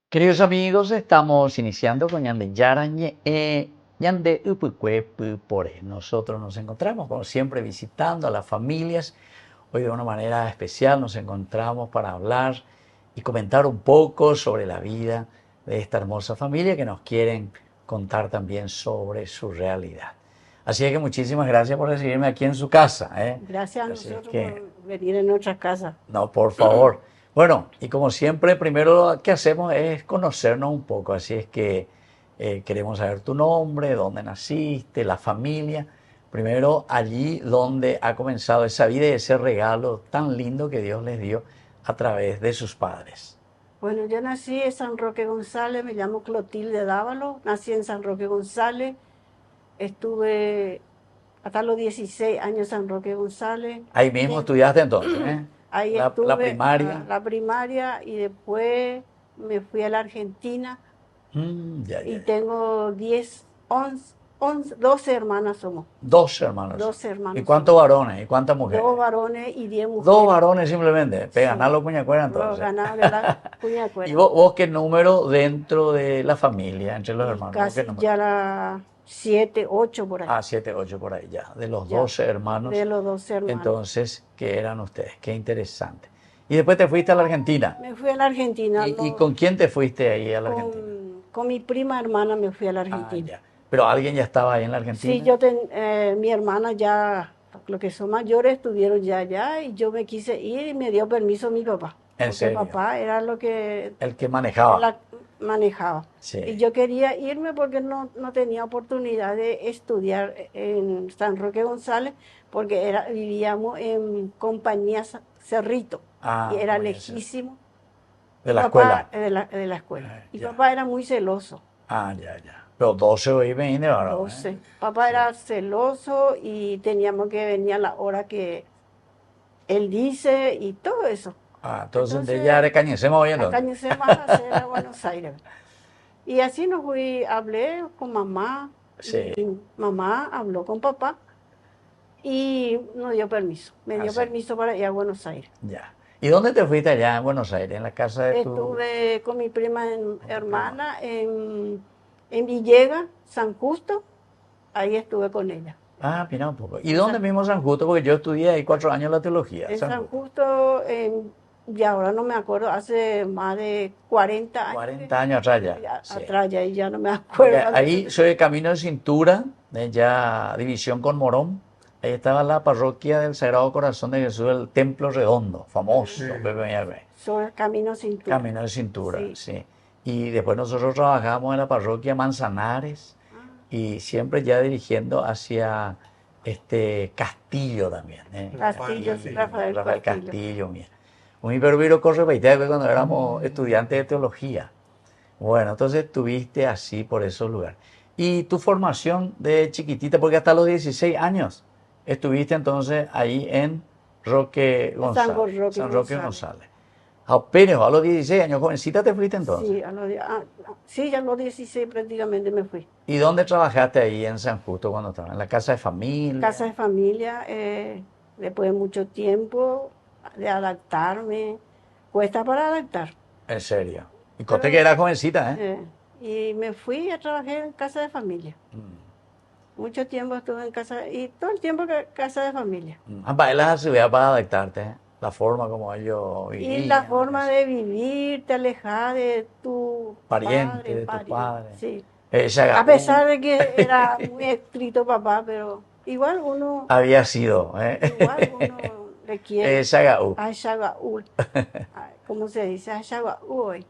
Queridos amigos, estamos iniciando con Yande Yarañe, Yande Upucuepu Pore. Nosotros nos encontramos, como siempre, visitando a las familias. Hoy de una manera especial nos encontramos para hablar y comentar un poco sobre la vida de esta hermosa familia que nos quieren contar también sobre su realidad. Así es que muchísimas gracias por recibirme aquí en su casa. Gracias a Así es nosotros que, por venir en nuestra casa. no, por favor. Bueno, y como siempre, primero lo que hacemos es conocernos un poco. Así es que queremos saber tu nombre, dónde naciste, la familia. Primero, allí donde ha comenzado esa vida y ese regalo tan lindo que Dios les dio a través de sus padres. Bueno, yo nací en San Roque González, me llamo Clotilde Dávalo, nací en San Roque González, estuve hasta los 16 años en San Roque González. Ahí mismo estudiaste entonces, Ahí la estuve primaria. la primaria y después me fui a la Argentina Ya, y ya. tengo 10, 11, 12 hermanas somos. 12 hermanos. 12 hermanos ¿Y cuántos somos. varones? ¿Y cuántas mujeres? 2 varones y 10 mujeres. 2 varones simplemente. Ganar Sí, los puñacueras los entonces. ganados de la ¿Y Puñacuera. vos qué número dentro de la familia, entre los Y hermanos? ¿Vos qué casi número? ya la 7, 8 por ahí. Ah, 7, 8 por ahí ya. De los Ya, 12 hermanos. de los 12 hermanos. Entonces, ¿qué eran ustedes? Qué interesante. Y después te fuiste a la Argentina. Me fui a la Argentina. ¿Y con quién te fuiste ahí a la con, Argentina? con mi prima hermana me fui a la Ah, Argentina. ya. ¿Pero alguien ya estaba ahí en la Sí, Argentina? mi hermana ya, los que son mayores estuvieron ya allá y yo me quise ir y me dio permiso mi papá. ¿En Porque serio? papá era lo que El que manejaba. manejaba. Sí. Y yo quería irme porque no tenía oportunidad de estudiar en San Roque González porque vivíamos en Compañía Cerrito Ah, y era buenísimo. lejísimo. De Y la papá, escuela. de la escuela. Y Ya. papá era muy celoso. Ah, ya, ya. Pero 12 hoy viene ahora, 12. Papá era celoso y teníamos que venir a la hora que él dice y todo eso. Ah, entonces de Entonces, ya de Cañecema hoy entonces. acañé más a hacer a Buenos Aires. Y así nos fui, hablé con mamá Sí. y mamá habló con papá y nos dio permiso. Me dio sí. permiso para ir a Buenos Aires. Ya. ¿Y dónde te fuiste allá en Buenos Aires? ¿En la casa de tu...? Estuve con mi prima hermana en Villegas, San Justo. Ahí estuve con ella. Ah, mira un poco. ¿Y dónde mismo San Justo? Porque yo estudié ahí 4 años la teología. En San San Justo. Justo, y ahora no me acuerdo, hace más de 40 años. 40 años atrás ya. Sí. Atrás ya, y ya no me Porque acuerdo. ahí soy de Camino de Cintura, ya división con Morón. Ahí estaba la parroquia del Sagrado Corazón de Jesús, el Templo Redondo, famoso. Sobre Camino Cintura. Camino de Cintura, Sí. sí. Y después nosotros trabajamos en la parroquia Manzanares y siempre ya dirigiendo hacia este Castillo también. Castillo, Rafael Rafael Castillo. Castillo, mira. Un pero corre cuando éramos estudiantes de teología. Bueno, entonces estuviste así por esos lugares. Y tu formación de chiquitita, porque hasta los 16 años estuviste entonces ahí en Roque González. San Roque González. Apenas a los 16 años, jovencita te fuiste entonces. Sí, a los 16 prácticamente me fui. ¿Y dónde trabajaste ahí en San Justo cuando estabas? ¿En la casa de familia? Casa de familia, después de mucho tiempo de adaptarme, cuesta para adaptar. En serio. Y conté que era jovencita, Y me fui a trabajar en casa de familia. Mucho tiempo estuve en casa, y todo el tiempo en casa de familia. Para él las ciudad para adaptarte, la forma como ellos vivían. Y la forma de vivir, te alejas de tu pariente, de tu padre. Sí. Esa A pesar de que era muy estricto papá, pero igual uno, había sido, igual uno le quiere. Shagaú. Ashagaul. ¿Cómo se dice? Ashagaul hoy.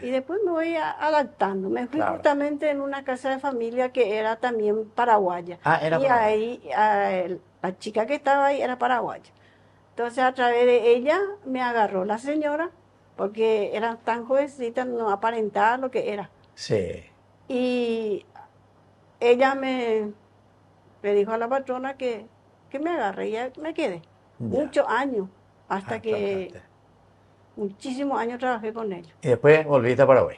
Y después me voy adaptando. Me fui Claro. justamente en una casa de familia que era también paraguaya. Ah, era Y paraguayo. ahí la chica que estaba ahí era paraguaya. Entonces a través de ella me agarró la señora, porque era tan jovencita, no aparentaba lo que era. Sí, Y ella me dijo a la patrona que me agarre y ya me quedé. ya. Muchos años, hasta Ah, que trabajaste. muchísimos años trabajé con ella. Y después volviste a Paraguay.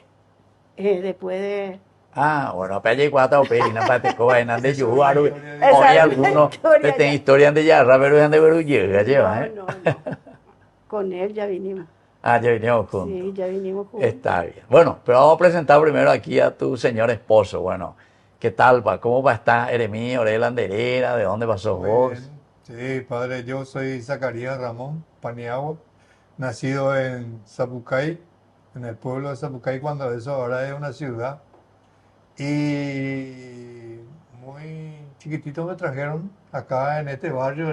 Después de... Ah, bueno, para allá cuatro perina para te coba en ande Eso es una yugaru. historia Esa Hoy es diferente. la algunos te historia ten ya. historia de yarra, pero de veru llega, lleva, No, ¿eh? no, no. Con él ya vinimos. Ah, ya vinimos juntos. Sí, ya vinimos juntos. Está bien. Bueno, pero vamos a presentar primero aquí a tu señor esposo. Bueno, ¿qué tal, pa? ¿Cómo va a estar Eremí, Orela Anderera? ¿De dónde pasó Muy vos? bien. Sí, padre, yo soy Zacarías Ramón Paniagua, nacido en Zapucay, en el pueblo de Zapucay, cuando eso ahora es una ciudad. Y muy chiquitito me trajeron acá en este barrio,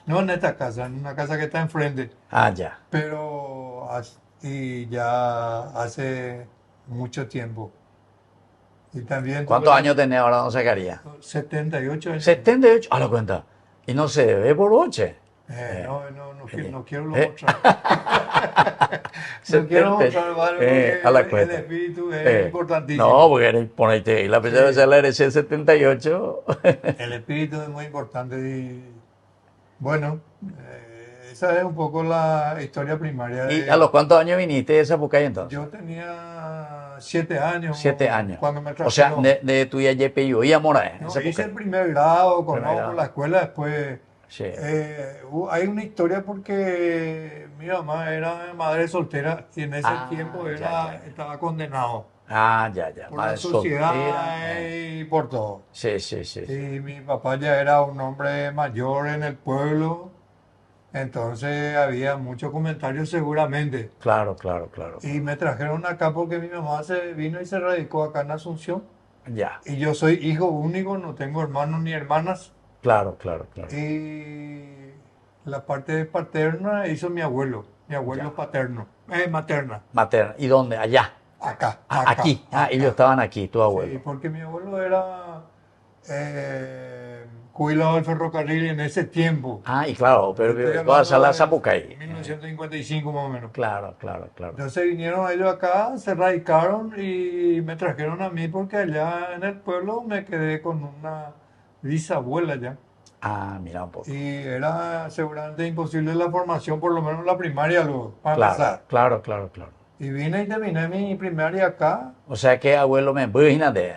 no en esta casa, en una casa que está enfrente, Ah, ya. pero y ya hace mucho tiempo. Y también tuve ¿Cuántos años tenés ahora, don Zacarías? 78 años. 78. A la cuenta. Y no se debe por oche. No quiero Eh. mostrar. No quiero mostrar, vale, porque A la el cuenta. espíritu es importantísimo. No, porque ponete ahí. La primera vez Sí. la herencia del 78. El espíritu es muy importante y bueno, esa es un poco la historia primaria ¿Y a los cuántos años viniste de Zapucay entonces? Yo tenía 7 años 7 años. cuando me O sea, trajeron. de tu YPU y Amora, en No, Zapucay. hice el primer grado, Primer conozco grado. la escuela, después Sí. hay una historia porque mi mamá era madre soltera y en ese Ah, tiempo ya. estaba condenado Ya. por Madre la sociedad soltera. y por todo. Sí. Y mi papá ya era un hombre mayor en el pueblo, entonces había muchos comentarios seguramente. Claro. Y me trajeron acá porque mi mamá se vino y se radicó acá en Asunción. Ya. Y yo soy hijo único, no tengo hermanos ni hermanas. Claro. Y la parte paterna hizo mi abuelo Ya. materna, Materna. ¿Y dónde? Allá. acá. Aquí. Ellos estaban aquí, tu Sí, abuelo. porque mi abuelo era jubilado del ferrocarril en ese tiempo. Y claro, Estoy pero vas a hablando la de Zapucay. 1955 más o menos. Claro. Entonces vinieron ellos acá, se radicaron y me trajeron a mí porque allá en el pueblo me quedé con una bisabuela ya. Mira un poco. Y era seguramente imposible la formación, por lo menos la primaria, luego, para empezar. Claro. Y vine y terminé mi primaria acá. O sea que abuelo me imagínate.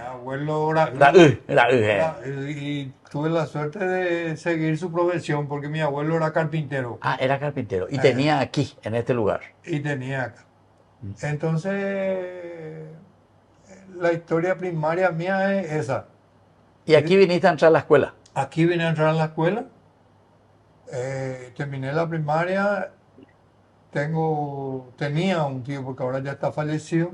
Abuelo era, y tuve la suerte de seguir su profesión porque mi abuelo era carpintero Era carpintero. Y tenía aquí, en este lugar. y tenía acá. Entonces, la historia primaria mía es esa. Y aquí viniste a entrar a la escuela. Aquí vine a entrar a la escuela, terminé la primaria, tenía un tío, porque ahora ya está fallecido,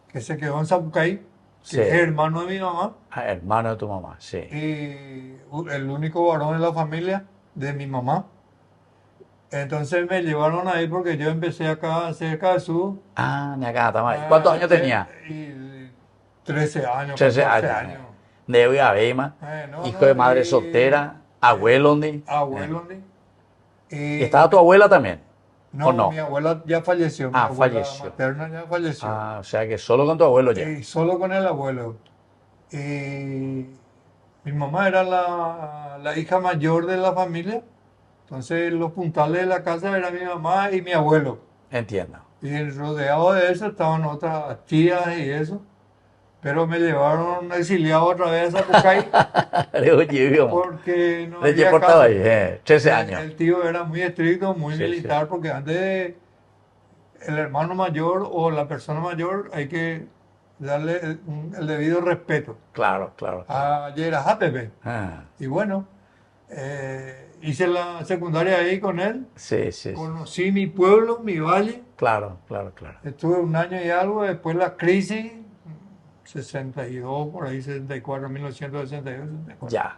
que se quedó en Zapucay, que Sí. es hermano de mi mamá, Hermano de tu mamá, sí. y el único varón de la familia de mi mamá. Entonces me llevaron ahí porque yo empecé acá cerca de su... Ni acá, Tamay. ¿Cuántos años tenía? 13 años, 13 14 años. años. De Abema, hijo de madre soltera, abuelo, ¿ni? Abuelo, ¿ni? ¿Y estaba tu abuela también? No, ¿O no? mi abuela ya falleció, mi abuela falleció. materna ya falleció. O sea que solo con tu abuelo ya. Y solo con el abuelo. Y mi mamá era la hija mayor de la familia, entonces los puntales de la casa eran mi mamá y mi abuelo. Entiendo. Y rodeado de eso estaban otras tías y eso. Pero me llevaron exiliado otra vez a Zapucay porque no Leche había portaba casa. ahí, 13 años. El tío era muy estricto, muy Sí, militar, porque antes el hermano mayor o la persona mayor hay que darle el debido respeto. Claro. Ayer era Japepe. Y bueno, hice la secundaria ahí con él. Sí. Conocí mi pueblo, mi valle. Claro. Estuve un año y algo, después la crisis, 62, por ahí 64, 1962, 64. Ya.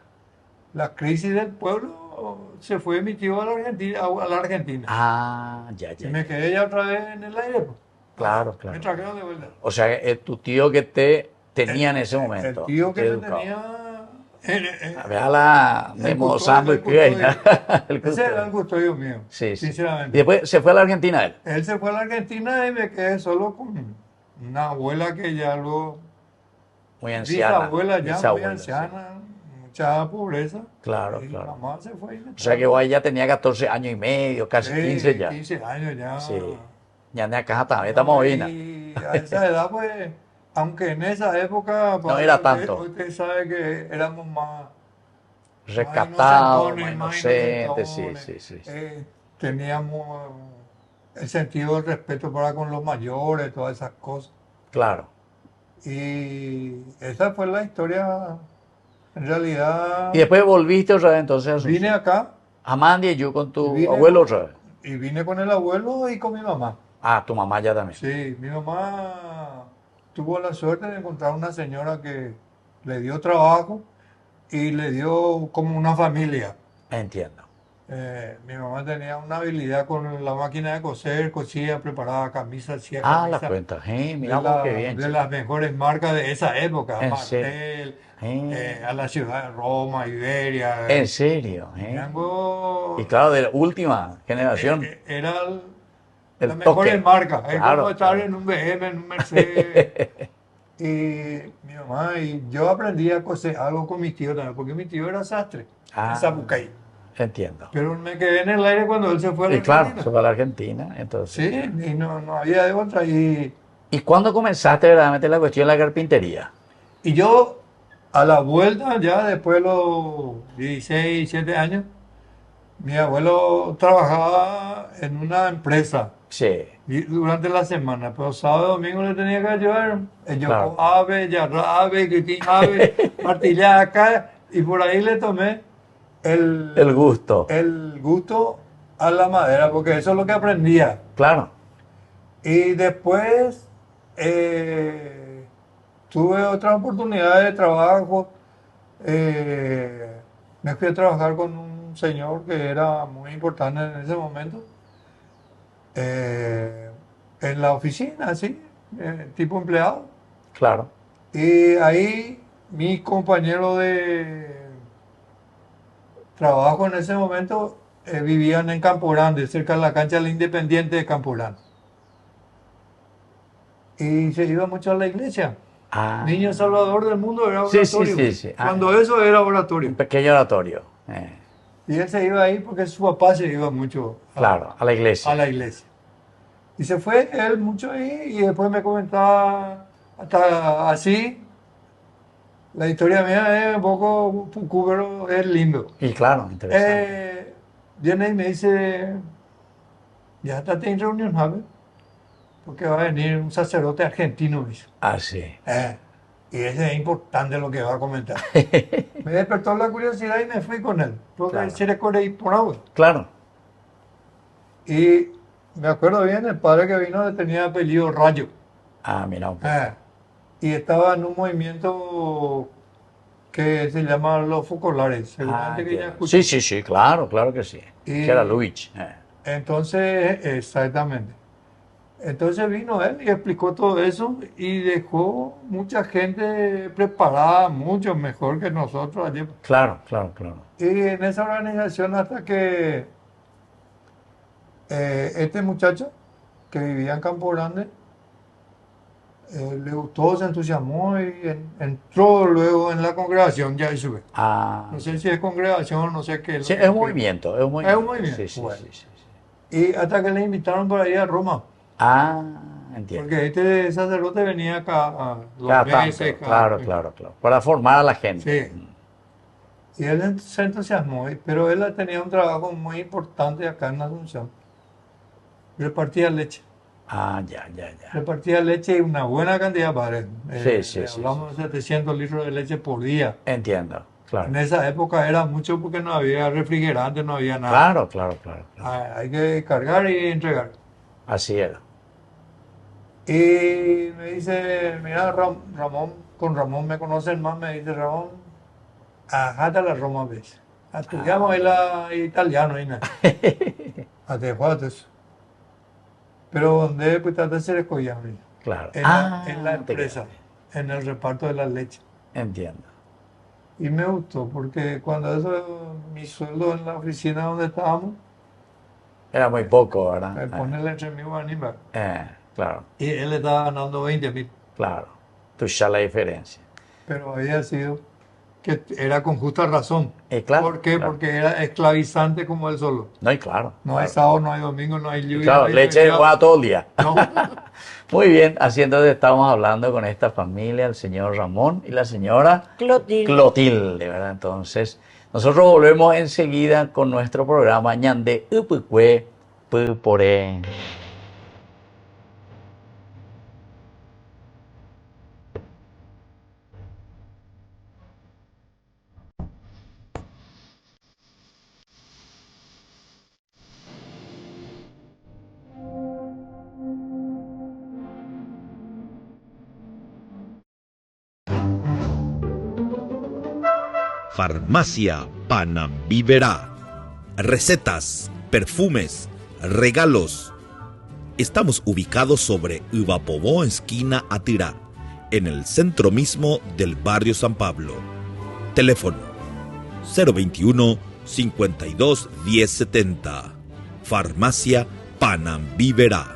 La crisis del pueblo, se fue mi tío a la Argentina. Ya. Y me quedé ya otra vez en el aire, pues. Claro, Me claro. trajeron de vuelta. O sea, tu tío que te tenía en ese El momento. tío que te me educaba. tenía, Vea la el memosando y custodio. el Ese era custodio. el custodio mío, Sí, sí. Y sinceramente. después se fue a la Argentina él. Él se fue a la Argentina y me quedé solo con una abuela que ya luego, Muy anciana. bisabuela ya, muy Bisabuela, sí. anciana, mucha pobreza. Claro, Y claro. mamá se fue y me O sea que trajo. vos ahí ya tenía 14 años y medio, casi 15 ya. 15 años ya. Sí. Ya en acá también No, estamos bien. y a esa edad, pues, aunque en esa época, No era usted, tanto. usted sabe que éramos más Rescatado, más más inocente, sí, inocentones, sí, sí. Sí. teníamos el sentido del respeto para con los mayores, todas esas cosas. Claro. Y esa fue la historia, en realidad. Y después volviste otra vez entonces a Vine acá a Mandy y yo con tu vine abuelo con- otra vez. y vine con el abuelo y con mi mamá. Ah, tu mamá ya también. Sí, mi mamá tuvo la suerte de encontrar una señora que le dio trabajo y le dio como una familia. Entiendo. Mi mamá tenía una habilidad con la máquina de coser, cosía, preparaba camisas, hacía Ah, la camisas cuenta. de, Mira vos qué bien. de chico. las mejores marcas de esa época, En serio. Martel, Eh, a la ciudad de Roma, Iberia. En serio. Django, Y claro, de la última generación. era El las mejores toque. marcas. Es Claro, como estar claro. en un BM, en un Mercedes. Y mi mamá, y yo aprendí a coser algo con mi tío también, porque mi tío era sastre Ah. en Zapucay. Entiendo. Pero me quedé en el aire cuando él se fue a la Y claro, Argentina. se fue a la Argentina. Entonces. Sí, y no había de otra. ¿Y cuándo comenzaste verdaderamente la cuestión de la carpintería? Y yo, a la vuelta, ya después de los 16, 17 años, mi abuelo trabajaba en una empresa Sí. y durante la semana, pero sábado y domingo le tenía que ayudar. Yo Claro. con ave, yarra ave, quitín ave, martillada acá, y por ahí le tomé El gusto. el gusto a la madera, porque eso es lo que aprendía. Claro. Y después tuve otra oportunidad de trabajo. Me fui a trabajar con un señor que era muy importante en ese momento, en la oficina, así, tipo empleado. Claro. Y ahí mi compañero de trabajo en ese momento vivían en Campo Grande, cerca de la cancha del Independiente de Campo Grande. Y se iba mucho a la iglesia. Ah. Niño Salvador del Mundo era Sí, oratorio. sí, sí, sí. Ah. Cuando eso era oratorio. Un pequeño oratorio. Y él se iba ahí porque su papá se iba mucho Claro, a la iglesia. a la iglesia. Y se fue él mucho ahí y después me comentaba hasta así. La historia mía es un poco pucú, pero es lindo. Y claro, interesante. Viene y me dice, ya está en reunión, ¿sabes? Porque va a venir un sacerdote argentino, dice. Ah, sí. Y ese es importante lo que va a comentar. Me despertó la curiosidad y me fui con él. Porque Claro. se le corre por agua. Claro. Y me acuerdo bien, el padre que vino tenía apellido Rayo. Ah, mira. un poco. Y estaba en un movimiento que se llama Los Focolares. Ah, Seguramente que ya entiendo. escuchó. Sí, sí, sí, claro, claro que sí. Y- Que era Luis. Entonces, exactamente. Entonces vino él y explicó todo eso y dejó mucha gente preparada, mucho mejor que nosotros allí. Claro, claro, claro. Y en esa organización hasta que este muchacho que vivía en Campo Grande le gustó, se entusiasmó y entró luego en la congregación ya y sube. Ah, No sé si es congregación, no sé qué. sí, es un movimiento, es un movimiento. Es un movimiento, Sí, sí, bueno. sí, sí, sí. Y hasta que le invitaron para ir a Roma, Ah, entiendo. porque este sacerdote venía acá a Cada los tanto, meses, claro, claro, claro. Para formar a la gente. Sí. Y él se entusiasmó, pero él tenía un trabajo muy importante acá en Asunción. Repartía leche. Ah, ya, ya, ya. Repartía leche y una buena cantidad, padre. Sí, sí, sí, Hablamos de 700 litros de leche por día. Entiendo, claro. En esa época era mucho porque no había refrigerante, no había nada. Claro, claro, claro, claro. Hay que cargar y entregar. Así era. Y me dice, mira, Ramón, con Ramón me conocen más, me dice Ramón, ajata la Roma, ves. Estudiamos el italiano, y nada. Adecuados. pero donde pues trata de ser escogiable Claro. en la Te empresa, quedaste. en el reparto de la leche. Entiendo. Y me gustó porque cuando eso, mi sueldo en la oficina donde estábamos, Era muy poco, ¿verdad? ponerle entre mi guaníbal. Claro, Y él estaba ganando 20.000, claro. Tú ya la diferencia. pero había sido que era con justa razón. Claro, ¿Por qué? claro. Porque era esclavizante como él solo. No, y claro, No hay claro. sábado, no hay domingo, no hay Y lluvia, no claro, hay leche de feriado. todo el día. No, Muy bien, así entonces estamos hablando con esta familia, el señor Ramón y la señora Clotilde. Clotilde, ¿verdad? Entonces, nosotros volvemos enseguida con nuestro programa Ñande Upukwe Pupore. Farmacia Panambiverá. Recetas, perfumes, regalos. Estamos ubicados sobre Uvapobó, esquina Atirá, en el centro mismo del barrio San Pablo. Teléfono 021 52 1070. Farmacia Panambiverá.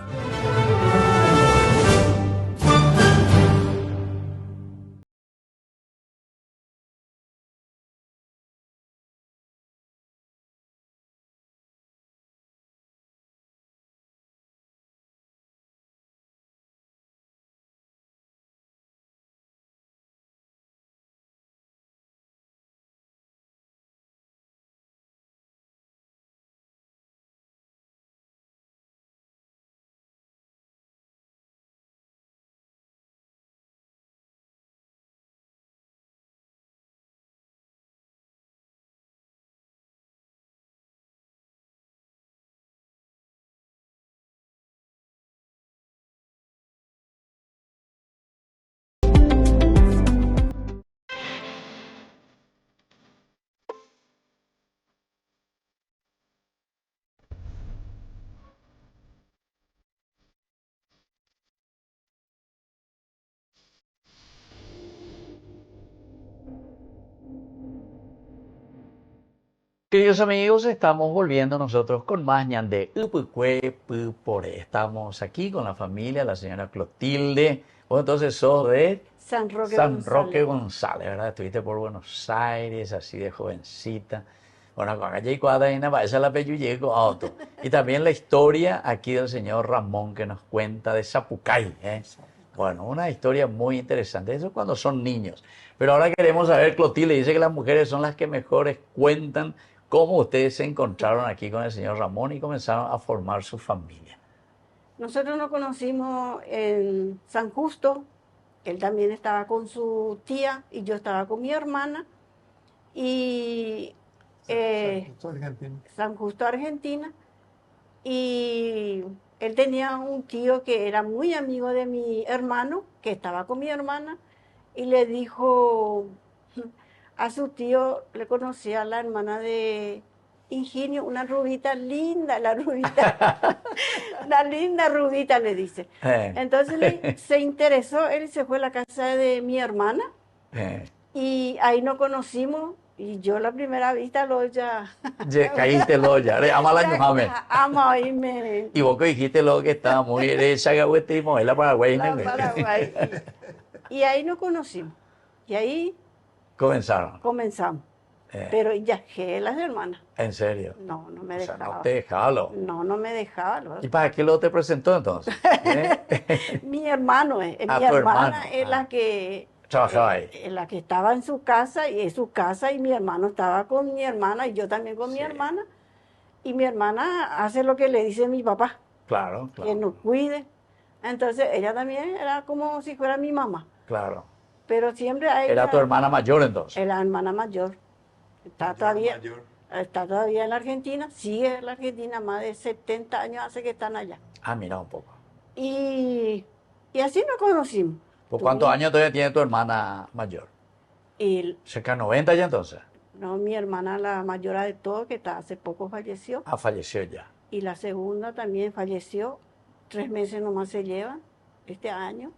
Queridos amigos, estamos volviendo nosotros con más Ñande Upukwe Pupore. Estamos aquí con la familia, la señora Clotilde. Vos entonces sos de San Roque San Roque González. González, ¿verdad? Estuviste por Buenos Aires, así de jovencita. Bueno, con aquella cuadra esa la peyuyeco auto. Y también la historia aquí del señor Ramón que nos cuenta de Zapucay, ¿eh? Bueno, una historia muy interesante. Eso es cuando son niños. Pero ahora queremos saber, Clotilde, dice que las mujeres son las que mejores cuentan cómo ustedes se encontraron aquí con el señor Ramón y comenzaron a formar su familia. Nosotros nos conocimos en San Justo. Él también estaba con su tía y yo estaba con mi hermana. Y Justo Argentina. San Justo, Argentina. Y él tenía un tío que era muy amigo de mi hermano, que estaba con mi hermana, y le dijo a su tío, le conocía a la hermana de Ingenio, una rubita linda, la rubita, una linda rubita, le dice. Entonces se interesó, él se fue a la casa de mi hermana y ahí nos conocimos. Y yo la primera vista lo ya... Caíste lo ya, ama la Mohamed. Ama y me... Y vos que dijiste lo que estaba muy derecha, que y la Paraguay. La Paraguay. Y ahí nos conocimos. Y ahí Comenzaron. comenzamos. Pero ya que las hermanas. ¿En serio? No, no me O sea, dejaba. no te dejaba. No, no me dejaba. ¿Y para qué lo te presentó entonces? Mi hermano es. Mi tu hermana hermano. es la que... Trabajaba ahí. La que estaba en su casa y es su casa y mi hermano estaba con mi hermana y yo también con mi hermana. Y mi hermana hace lo que le dice mi papá. Claro, Que claro. nos cuide. Entonces ella también era como si fuera mi mamá. Claro. Pero siempre a ella... ¿Era tu hermana mayor entonces? Es la hermana mayor. Está todavía en la Argentina, sigue en la Argentina, más de 70 años hace que están allá. Ah, mira un poco. Y así nos conocimos. ¿Por cuántos años todavía tiene tu hermana mayor? Y ¿Cerca de 90 ya entonces? no, mi hermana, la mayor de todo, que hace poco falleció. Ah, falleció ya. Y la segunda también falleció, 3 meses nomás se llevan este año.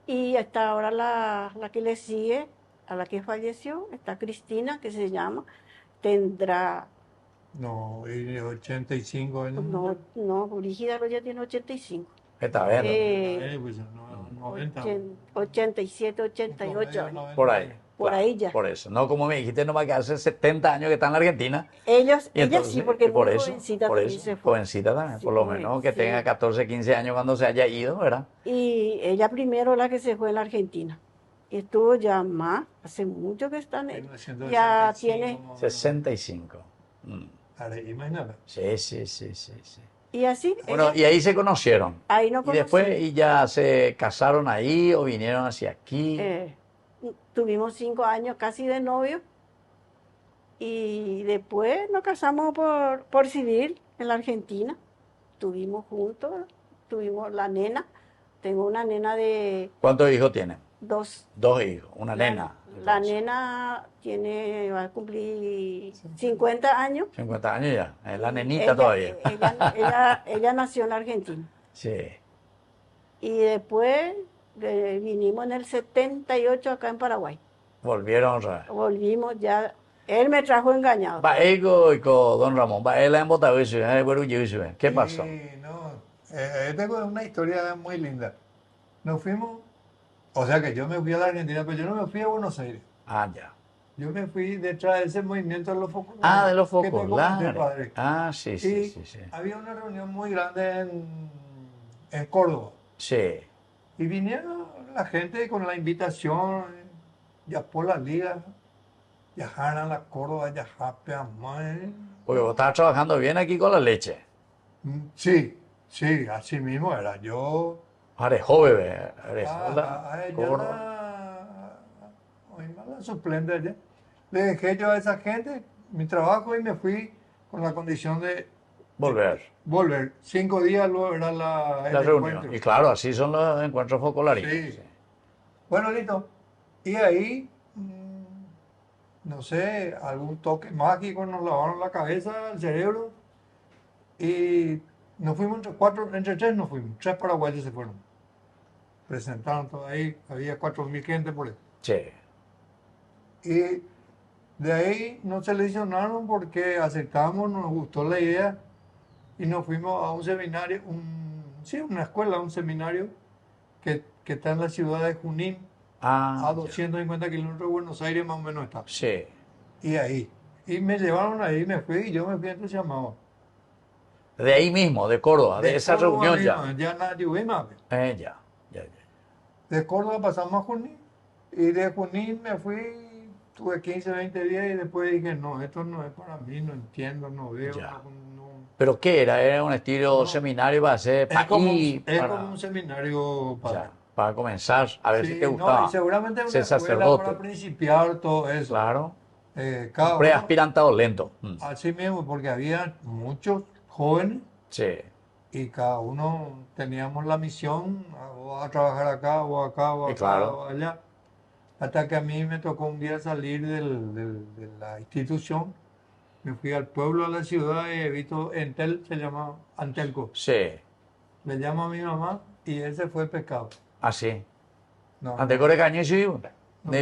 Y hasta ahora la que le sigue, a la que falleció, está Cristina, que se llama, tendrá, No, y 85 años. no, Brígida ya tiene 85. Está bien. Pues, no, 90. 87, 88 Promedio, años. 90. Por ahí. Por claro, ahí ya. Por eso. No como me dijiste, nomás que hace 70 años que está en la Argentina. Ella Y sí, porque por muy eso, jovencita por también eso, se fue. jovencita también, Sí, por lo joven, menos que sí. tenga 14, 15 años cuando se haya ido, ¿verdad? Y ella primero la que se fue en la Argentina. Y estuvo ya más, hace mucho que están. Ya 1965, tiene. más o menos. 65. Mm. Ahora, imagínate. Sí, sí, sí, sí, sí. Y así, Bueno, ella, y ahí se conocieron. ahí no Y después conocí. y ya se casaron ahí o vinieron hacia aquí. Tuvimos 5 años casi de novio. Y después nos casamos por civil en la Argentina. Estuvimos juntos, tuvimos la nena. Tengo una nena de ¿Cuántos hijos tienen? 2. 2 hijos, una nena. La entonces. nena va a cumplir 50 años. 50 años ya, es la nenita Ella- todavía. Ella nació en la Argentina. Sí. Y después vinimos en el 78 acá en Paraguay. Volvieron otra vez. Volvimos ya. Él me trajo engañado. Va ego y con don Ramón, va él en Botavicio, ¿qué pasó? Sí, no, tengo una historia muy linda. Nos fuimos, o sea que yo me fui a la Argentina, pero yo no me fui a Buenos Aires. Ah, ya. Yo me fui detrás de ese movimiento de los focolares. Ah, de los que te comenté, focolares. padre. Ah, sí, Y sí, sí, sí. había una reunión muy grande en Córdoba. Sí. Y vinieron la gente con la invitación, ya por la liga, viajar a la Córdoba, viajar a Amay. Porque vos estabas trabajando bien aquí con la leche. Sí, sí, así mismo era. Yo Arejó, bebé. Arejó a ella la suplente allá. Le dejé yo a esa gente mi trabajo y me fui con la condición de volver. volver. 5 días luego era el La reunión. encuentro. Y claro, así son los encuentros focolares. Sí. Bueno, listo. Y ahí, no sé, algún toque mágico, nos lavaron la cabeza, el cerebro. Y nos fuimos entre 3 nos fuimos. 3 paraguayos se fueron. Presentaron todo ahí, había 4.000 gente por ahí. Sí. Y de ahí nos seleccionaron porque aceptamos, nos gustó la idea y nos fuimos a un seminario, una escuela, un seminario que está en la ciudad de Junín, Ah, a 250 kilómetros de Buenos Aires más o menos está. sí. Y ahí. Y me llevaron ahí, me fui y yo me fui entusiasmado. De ahí mismo, de Córdoba, de esa Córdoba reunión ya. misma, ya nadie ve más. Ya. De Córdoba pasamos a Junín y de Junín me fui, tuve 15, 20 días y después dije, no, esto no es para mí, no entiendo, no veo. Ya. No. ¿Pero qué era? ¿Era un estilo No. seminario para hacer Es como, país, es para, como un seminario ya, para comenzar a ver Sí, si te no, gustaba y seguramente una ser escuela sacerdote? para principiar todo eso. Claro. Cada uno, Preaspirantado lento. así mismo, porque había muchos jóvenes Sí. y cada uno teníamos la misión, o a trabajar acá, o acá, o Y acá, claro. o allá. Hasta que a mí me tocó un día salir de la institución. Me fui al pueblo, a la ciudad, y he visto Entel, se llama Antelco. Sí. Le llamo a mi mamá y ese fue el pecado. Así. No, Ante Core Caño sí, de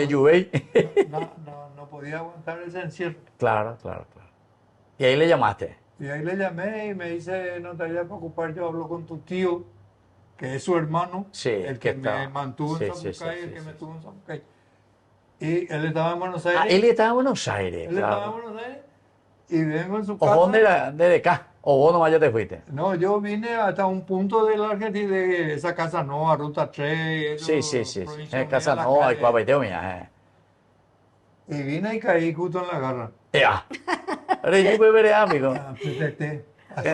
No. Lluvey. no podía aguantar ese encierro. Claro. Y ahí le llamaste. Y ahí le llamé y me dice, no te vayas a preocupar, yo hablo con tu tío, que es su hermano, Sí, el que que me estaba. mantuvo Sí, en sí, Zapucay, sí, el sí, que sí, me sí. tuvo en Zapucay. Y él estaba en Buenos Aires. Ah, él estaba en Buenos Aires, Él estaba en claro. Buenos Aires y vengo en su ¿O casa. dónde era? ¿Desde acá? ¿O vos nomás ya te fuiste? No, yo vine hasta un punto de la Argentina, de esa casa nueva, Ruta 3. Sí. Casa Nova y Cuapaiteo mía. Y vine y caí justo en la garra. Ea. Ahora yo veré, amigo. Así,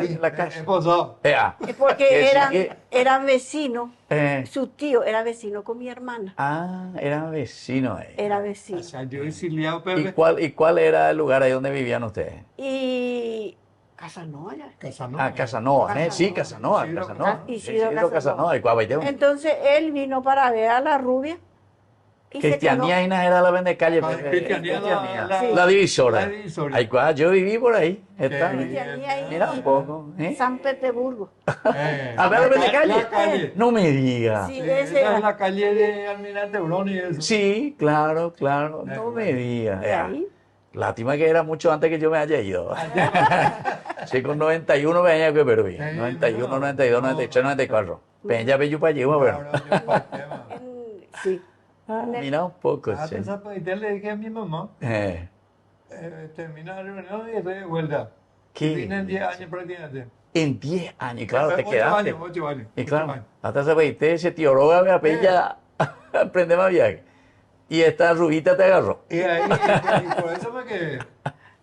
En la casa. he posado. Ea. Es Que porque sí eran vecinos. Eh, Su tío era vecino con mi hermana. eran vecinos ahí. Era O vecino. sea, yo exiliado, ¿Y Pepe. cuál era el lugar ahí donde vivían ustedes? Y Casanova ya. Casanova. Casanova, sí, Casanova. Isidro Casanova. Isidro Isidro Casanova. Casanova y Cuapaiteo. Entonces él vino para ver a la rubia y se quedó. Cristianía era la vende calle. Cristianía, Sí. La divisora. La divisoria. Ahí, yo viví por ahí. Está. Cristianía y Mira un poco. San Petersburgo. A ver, la vende calle. La calle. No me diga. Sí, Sí, ese esa era. es la calle de Almirante Brown y eso. Sí, claro, claro. No me diga. De ahí. Lástima que era mucho antes que yo me haya ido. Sí, con 91 me había que perdí. 91, 92, 93, 94. Peña bello para allí, bueno. Ahora yo partema. Sí. Mira un poco, Ah, sí. esa pues, le dije a mi mamá, termina la reunión y estoy de vuelta. ¿Qué? Vine en 10 años prácticamente. En 10 años, y claro, te 8 quedaste. años, 8 años. Y 8 claro, años. hasta se veiste ese tío Roga, me apella, aprende más viaje. Y esta rubita te agarró. Y ahí, y por eso me quedé.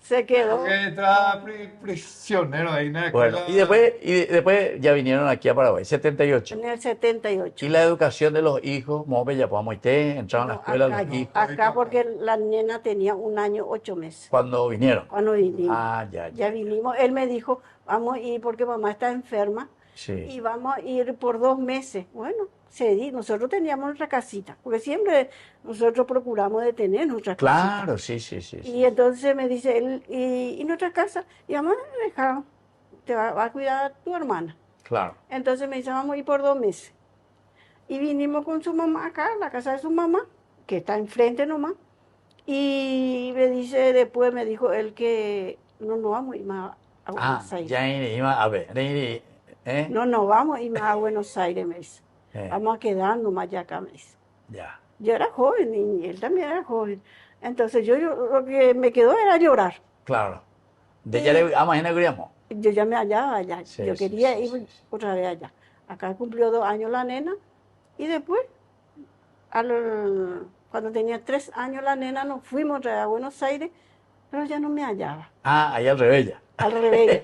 Se quedó. Porque estaba prisionero ahí en la Bueno, escuela. y después ya vinieron aquí a Paraguay, 78. En el 78. Y la educación de los hijos, Mobe, ya podamos ir, entraron a la No, escuela acá, los hijos. acá porque la nena tenía 1 año 8 meses. Cuando vinieron. Cuando vinimos. Ah, ya. Ya vinimos. Él me dijo, vamos a ir porque mamá está enferma y Sí. vamos a ir por 2 meses. Bueno, nosotros teníamos nuestra casita, porque siempre nosotros procuramos de tener nuestra casita. Claro, sí, sí, sí. sí. Y entonces me dice él, ¿y nuestra casa? Y mamá, deja, te va a cuidar a tu hermana. Claro. Entonces me dice, vamos a ir por 2 meses. Y vinimos con su mamá acá, a la casa de su mamá, que está enfrente nomás. Y me dice, después me dijo él que no vamos a ir más a Buenos Aires. Ya iba a ver, ¿eh? No vamos a ir más a Buenos Aires, me dice. Eh. Vamos a quedarnos más allá acá, me dice. Ya. Yo era joven y él también era joven. Entonces yo lo que me quedó era llorar. Claro. De ella le imagina que queríamos. Yo ya me hallaba allá. Sí, Yo sí, quería sí, ir sí, sí. otra vez allá. Acá cumplió 2 años la nena y después, cuando tenía 3 años la nena, nos fuimos otra vez a Buenos Aires, pero ya no me hallaba. Ahí al revés ya. Al revés,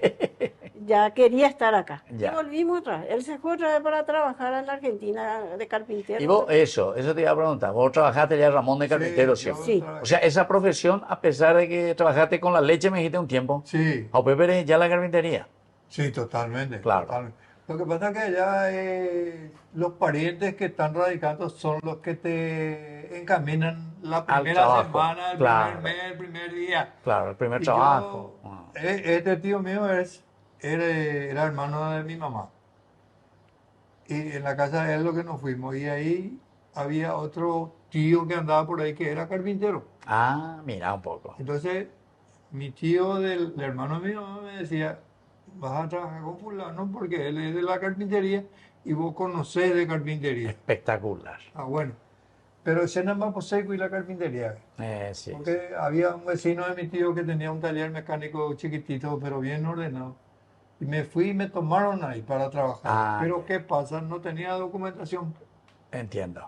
ya quería estar acá. Ya. Y volvimos otra vez. Él se fue otra vez para trabajar en la Argentina de carpintero. Y vos, eso te iba a preguntar. Vos trabajaste ya Ramón de Carpintero siempre. Sí. O sea, esa profesión, a pesar de que trabajaste con la leche, me dijiste un tiempo, Sí, a Pepe ya la carpintería. sí, totalmente. Claro. Totalmente. Lo que pasa es que allá los parientes que están radicando son los que te encaminan la Al primera trabajo, semana, el claro. primer mes, el primer día. Claro, el primer Y trabajo. este tío mío era hermano de mi mamá. Y en la casa de él lo que nos fuimos. Y ahí había otro tío que andaba por ahí que era carpintero. Mira un poco. Entonces, mi tío del hermano de mi mamá me decía, vas a trabajar con fulano porque él es de la carpintería y vos conocés de carpintería. Espectacular. Ah, bueno. Pero ese nada más posee y la carpintería. Sí. Porque había un vecino de mi tío que tenía un taller mecánico chiquitito, pero bien ordenado. Y me fui y me tomaron ahí para trabajar. Pero ¿qué pasa? No tenía documentación. Entiendo.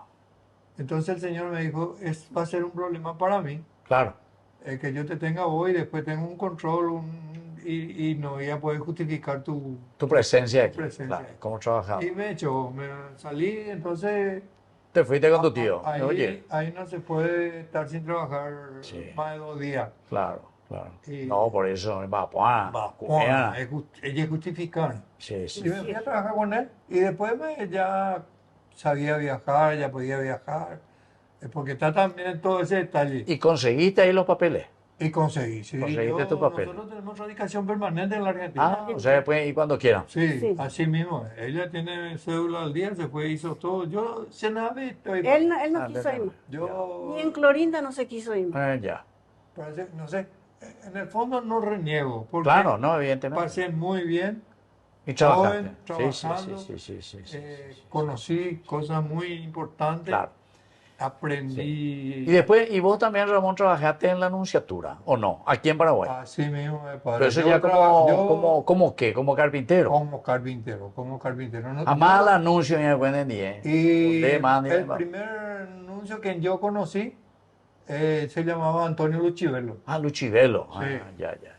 Entonces el señor me dijo, va a ser un problema para mí, Claro. que yo te tenga hoy y después tengo un control y no voy a poder justificar tu presencia aquí. presencia. Claro. ¿Cómo trabajaba? Y me salí, entonces Te fuiste con tu tío. ahí, ahí no se puede estar sin trabajar Sí. más de 2 días. Claro, claro. Y- No, por eso, va, pues. Ella es justificar. Sí, sí. Y me fui a trabajar con él y después ya sabía viajar, ya podía viajar, porque está también todo ese detalle. ¿Y conseguiste ahí los papeles? Y conseguí, sí. Conseguiste tu papel. Nosotros tenemos radicación permanente en la Argentina. O sea, pueden ir cuando quieran. Sí, Sí. así mismo. Ella tiene cédula al día, se fue, hizo todo. Yo, se nada, estoy. Él no quiso ir más. Yo, Ni en Clorinda no se quiso ir más. Ya. parece, no sé, en el fondo no reniego, porque Claro, no, evidentemente. pasé muy bien, Y trabajaste. joven, Sí, trabajando, sí, sí, sí, sí. conocí cosas muy importantes, Claro. aprendí. Y después, y vos también, Ramón, trabajaste en la Anunciatura, ¿o no? Aquí en Paraguay. Así mismo me parece. Pero eso Yo ya yo como qué, como carpintero. como carpintero, como carpintero. No, Además, el anuncio me acuerdo en y De más, el primer anuncio que yo conocí se llamaba Antonio Luchivelo. Luchivelo. Sí. Ya, ya.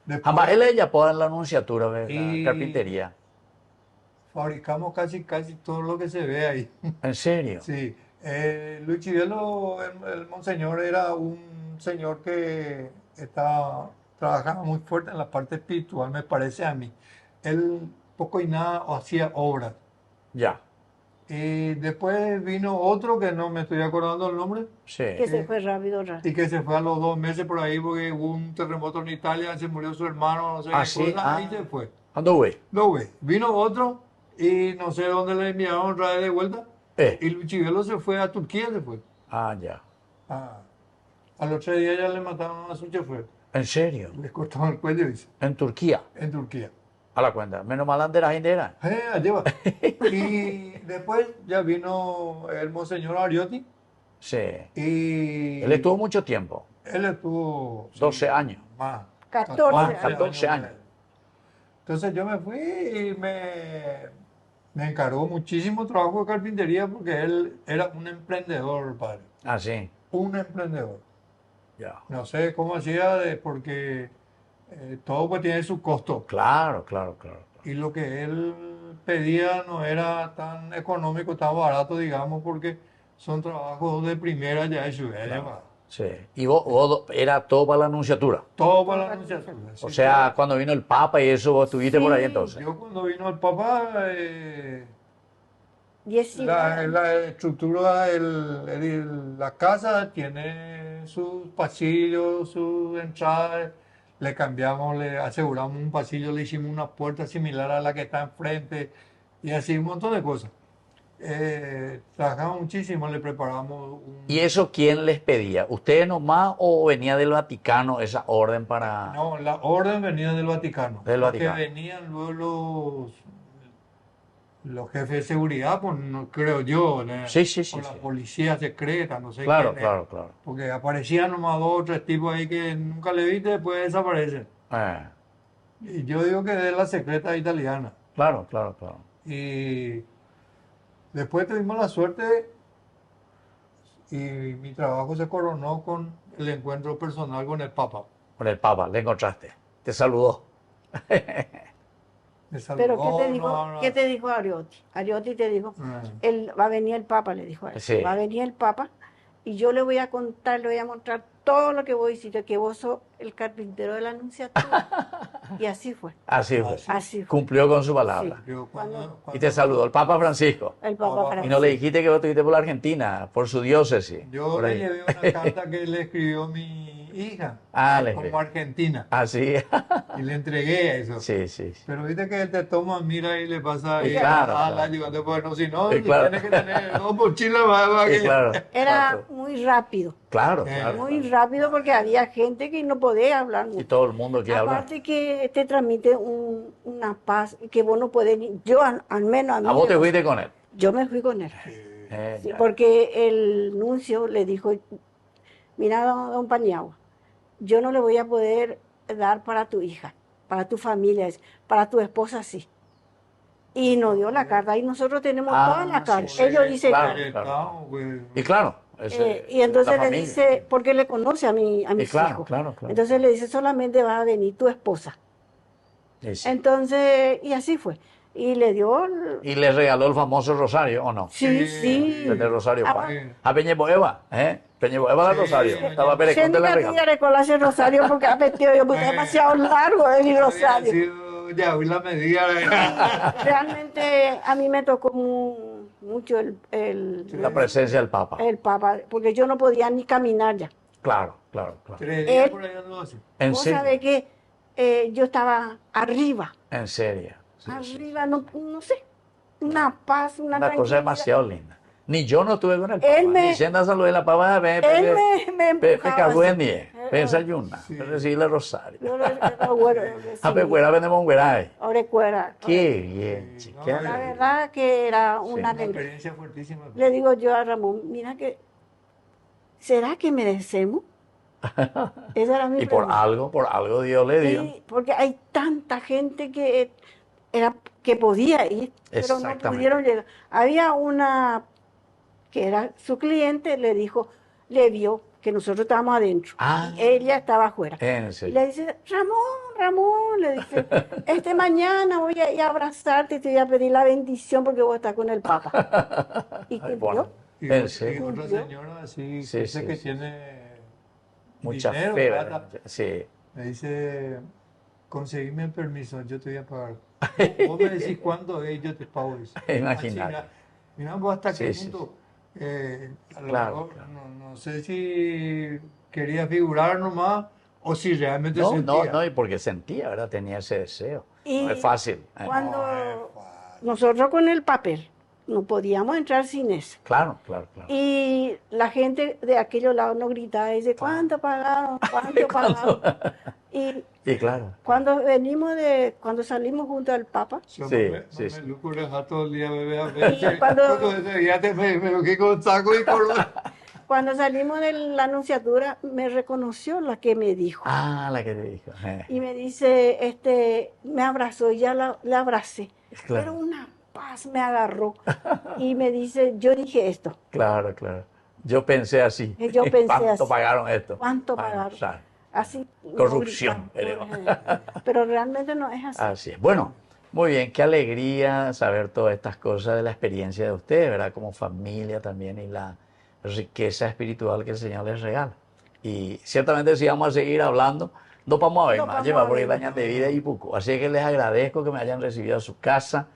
Después Además, él ella puede en la Anunciatura, ¿verdad? Y- Carpintería. fabricamos casi todo lo que se ve ahí. ¿En serio? Sí, Luchivelo, el monseñor, era un señor que trabajaba muy fuerte en la parte espiritual, me parece a mí. Él poco y nada hacía obras. Ya. Y después vino otro que no me estoy acordando el nombre Sí. Que se fue rápido, rápido. y que se fue a los 2 meses por ahí porque hubo un terremoto en Italia, se murió su hermano, no sé Ah, qué sí. cosa, y Ah. se fue. Anduve. No, güey. Vino otro y no sé dónde le enviaron otra vez de vuelta. Y Luchivelo se fue a Turquía, se fue. Ah, ya. Ah, a los 3 días ya le mataron a su chofer. ¿En serio? Le cortaron el cuello, dice, En Turquía. en Turquía. A la cuenta. Menos mal andera indera. Allí va. Y después ya vino el monseñor Ariotti Sí. y Él estuvo mucho tiempo. él estuvo 12 años. más. 14 Ah, años. 14 años. Entonces yo me fui y me encargó muchísimo trabajo de carpintería porque él era un emprendedor, padre. Ah, sí. Un emprendedor. Ya. No sé cómo hacía porque todo pues tiene su costo. Claro, claro, claro. Y lo que él pedía no era tan económico, tan barato, digamos, porque son trabajos de primera ya hecho. Sí. Y vos era todo para la anunciatura. Todo para la anunciatura. O sí, sea, cuando vino el Papa y eso, vos estuviste por ahí Sí, entonces. yo cuando vino el Papa, 19. la estructura, la casa tiene sus pasillos, sus entradas. Le cambiamos, le aseguramos un pasillo, le hicimos una puerta similar a la que está enfrente y así un montón de cosas. Trabajamos muchísimo, le preparamos un... ¿Y eso quién les pedía? ¿Ustedes nomás o venía del Vaticano esa orden para...? No, la orden venía del Vaticano. Del Porque Vaticano. venían luego los jefes de seguridad, pues no creo yo, ¿no? Sí, sí, sí, Con la sí. policía secreta, no sé Claro, quién era. claro, claro. Porque aparecían nomás 2 o 3 tipos ahí que nunca le viste, después desaparecen. Y yo digo que es la secreta italiana. Claro, claro, claro. Y después tuvimos la suerte y mi trabajo se coronó con el encuentro personal con el Papa. Con el Papa, le encontraste. Te saludó. Me saludó, Pero ¿qué te dijo, no. ¿qué te dijo Ariotti? Ariotti te dijo, va a venir el Papa, le dijo a él. Sí. Va a venir el Papa y yo le voy a contar, le voy a mostrar todo lo que vos hiciste, que vos sos el carpintero de la Anunciatura. Y así fue. Así fue. Así fue. Cumplió con su palabra. Yo cuando- Y te saludó el Papa Francisco. El Papa Y Y Francisco. no le dijiste que vos estuviste por la Argentina, por su diócesis. Yo por le ahí. llevé una carta que le escribió mi hija, Ah, le como escribió. argentina, Ah, sí. y le entregué eso. Sí, sí, sí. Pero viste que él te toma, mira y le pasa ahí Claro, a claro. la ayudante, pues no, si no, Sí, claro. tienes que tener 2 mochilas más para Sí, que... claro. Era Claro, muy rápido, claro. Claro, muy claro. rápido porque había gente que no podía hablar Y mucho. todo el mundo quiere hablar. Aparte que te transmite una paz que vos no podés, yo al menos a mí, A vos te me- fuiste con él. yo me fui con él. Sí, Ya. porque el nuncio le dijo, mira, don Paniagua, yo no le voy a poder dar para tu hija, para tu familia, para tu esposa sí. Y nos dio la carta, y nosotros tenemos Ah, toda la carta. sí, Ellos sí, dicen, claro. Estamos, pues, Y claro, y entonces la le familia. dice, porque le conoce a mis claro, hijos. claro, claro. Entonces le dice, solamente va a venir tu esposa. Sí, sí. Entonces, y así fue. Y le dio, Y le regaló el famoso rosario, ¿o no? sí, sí. El rosario. Ah, pa. sí. A Peñeboeva, ¿eh? Peñeboeva del Sí, rosario. sí. Estaba Pérez Gente Conte le que regaló. hacía recolarse el rosario porque ha metido yo, porque es demasiado largo el había rosario. sido ya hoy la medida. Realmente a mí me tocó mucho La presencia del Papa. el Papa, porque yo no podía ni caminar ya. Claro, claro, claro. 3 días Él- por ahí no así. En Vos serio. sabés que yo estaba arriba, En serio. Sí, sí. arriba, no sé, una paz, una Una cosa tranquilidad. demasiado linda. Ni yo no estuve con el Papa. Él me- Ni siendo salud en la Papa. Él me empujaba Pecaduendie. así. Desayuna. Sí. Recibir el rosario. Yo lo bueno, A Pecuera vendemos un güeray. Orecuera. Qué bien, Sí, chica. no, qué La alegría. verdad que era una Una alegría. experiencia fuertísima. Le digo yo a Ramón, mira que, ¿será que merecemos? Esa era mi Y por pregunta. algo Dios le dio. Sí, porque hay tanta gente que podía ir, pero no Exactamente. pudieron llegar. Había una que era su cliente, le dijo, le vio que nosotros estábamos adentro. Ah. Y ella estaba afuera. En Y serio. le dice, Ramón, le dice, mañana voy a ir a abrazarte y te voy a pedir la bendición porque vos estás con el Papa. Y Ay, cumplió. bueno. Y, En y serio. otra señora así, Sí, que dice sí, que sí. tiene Mucha dinero, fe, plata. ¿verdad? Sí. Me dice, conseguime el permiso, yo te voy a pagar. Vos me decís cuándo es, yo te pago eso. Imagínate. Así, Mira vos hasta Sí, qué sí, punto, a lo Claro, mejor, claro. no sé si quería figurar nomás o si realmente No, no, sentía. no, y porque sentía, ¿verdad? Tenía ese deseo. No es Y fácil. cuando No es fácil. nosotros con el papel no podíamos entrar sin eso. Claro, claro, claro. Y la gente de aquellos lados nos gritaba y dice, ¿cuánto pagaron? ¿Cuánto pagaron? Y Y claro. cuando salimos junto al Papa, Yo Sí, me sí, sí. luco dejar todo el día bebé a y veces. cuando, Cuando ese día me lo que con saco y cordón. cuando salimos de la anunciatura, me reconoció la que me dijo. Ah, la que te dijo. Y me dice, me abrazó y ya la abracé. Pero Claro, una paz me agarró. Y me dice, yo dije esto. claro, claro. Yo pensé así. Yo pensé ¿Cuánto así. pagaron esto? ¿Cuánto Bueno, pagaron? o sea, Así. no corrupción, gritando, creo. Pero realmente no es así. Así es. Bueno, muy bien, qué alegría saber todas estas cosas de la experiencia de ustedes, ¿verdad? Como familia también y la riqueza espiritual que el Señor les regala. Y ciertamente si vamos a seguir hablando, no vamos a ver No más, vamos lleva a porque ver. dañan de vida y poco. Así que les agradezco que me hayan recibido a su casa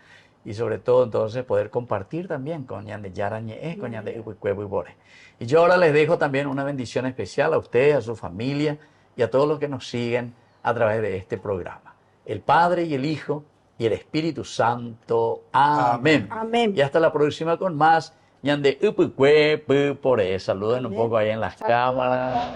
y sobre todo entonces poder compartir también con Ñan de Yarañe, con Ñan de Ipuicuevo y Bore. Y yo ahora les dejo también una bendición especial a ustedes, a su familia y a todos los que nos siguen a través de este programa. El Padre y el Hijo y el Espíritu Santo. Amén. Amén. Y hasta la próxima con más Ñan de Ipuicuevo y Bore. Saluden un Amén. poco ahí en las cámaras.